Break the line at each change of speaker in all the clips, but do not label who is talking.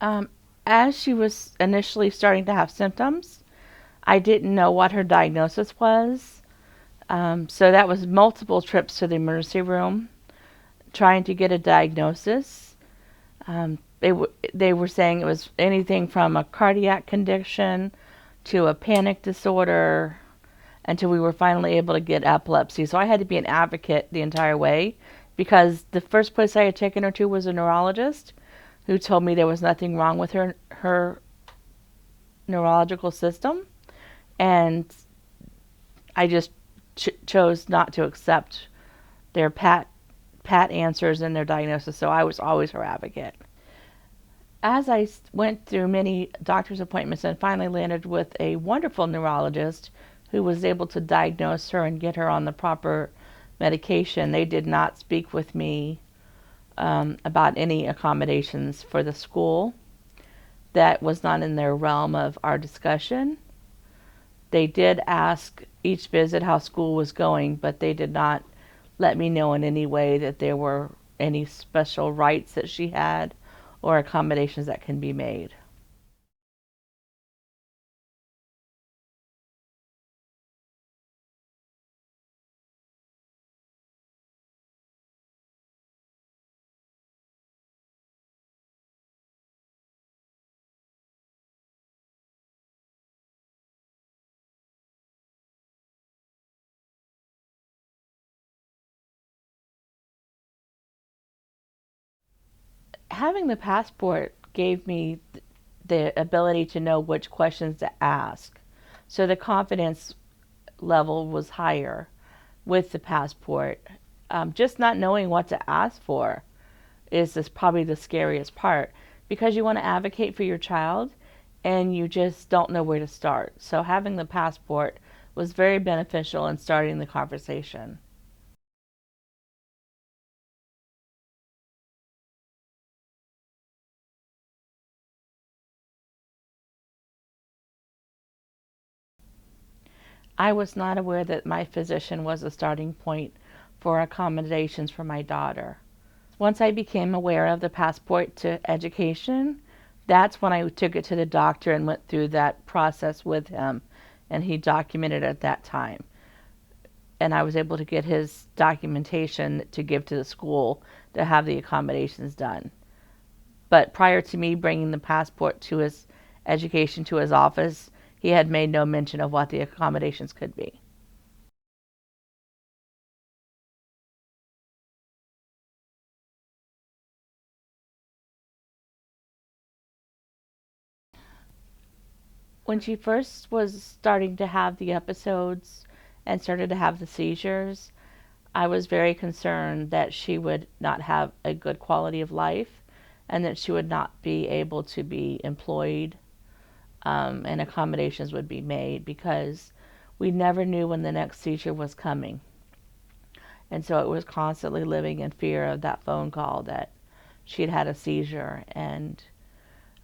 Um, as she was initially starting to have symptoms, I didn't know what her diagnosis was. So that was multiple trips to the emergency room trying to get a diagnosis. They were saying it was anything from a cardiac condition to a panic disorder until we were finally able to get epilepsy. So I had to be an advocate the entire way because the first place I had taken her to was a neurologist who told me there was nothing wrong with her neurological system, and I just chose not to accept their pat answers and their diagnosis. So I was always her advocate. As I went through many doctor's appointments and finally landed with a wonderful neurologist who was able to diagnose her and get her on the proper medication, they did not speak with me about any accommodations for the school. That was not in their realm of our discussion. They did ask each visit how school was going, but they did not let me know in any way that there were any special rights that she had or accommodations that can be made. Having the passport gave me the ability to know which questions to ask. So the confidence level was higher with the passport. Just not knowing what to ask for is this probably the scariest part because you want to advocate for your child and you just don't know where to start. So having the passport was very beneficial in starting the conversation. I was not aware that my physician was a starting point for accommodations for my daughter. Once I became aware of the passport to education, that's when I took it to the doctor and went through that process with him, and he documented at that time. And I was able to get his documentation to give to the school to have the accommodations done. But prior to me bringing the passport to his education to his office, he had made no mention of what the accommodations could be. When she first was starting to have the episodes and started to have the seizures, I was very concerned that she would not have a good quality of life and that she would not be able to be employed, and accommodations would be made because we never knew when the next seizure was coming. And so it was constantly living in fear of that phone call that she'd had a seizure, and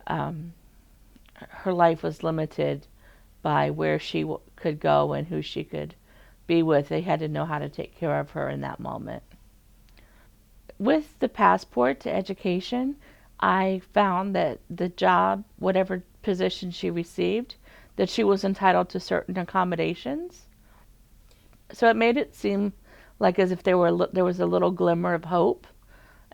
um, her life was limited by where she could go and who she could be with. They had to know how to take care of her in that moment. With the passport to education, I found that the job, whatever position she received, that she was entitled to certain accommodations. So it made it seem like as if there was a little glimmer of hope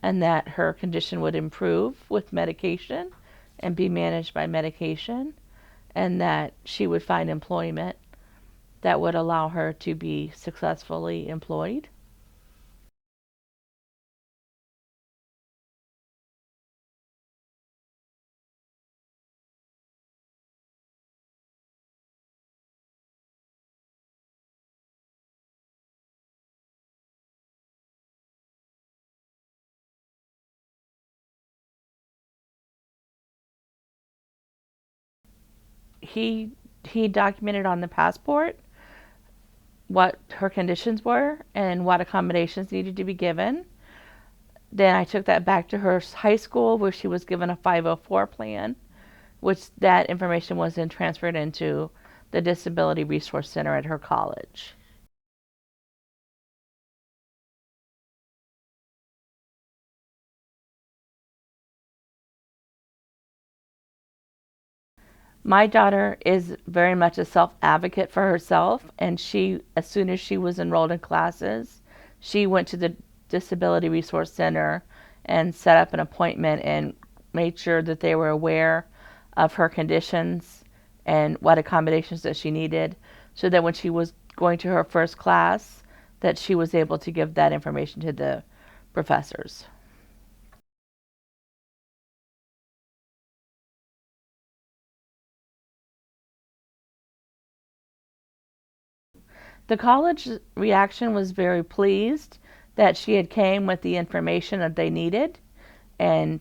and that her condition would improve with medication and be managed by medication, and that she would find employment that would allow her to be successfully employed. He he documented on the passport what her conditions were and what accommodations needed to be given. Then I took that back to her high school where she was given a 504 plan, which that information was then transferred into the Disability Resource Center at her college. My daughter is very much a self-advocate for herself, and she, as soon as she was enrolled in classes, she went to the Disability Resource Center and set up an appointment and made sure that they were aware of her conditions and what accommodations that she needed, so that when she was going to her first class, that she was able to give that information to the professors. The college reaction was very pleased that she had came with the information that they needed, and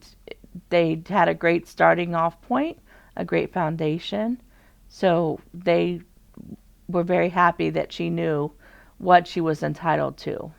they had a great starting off point, a great foundation. So they were very happy that she knew what she was entitled to.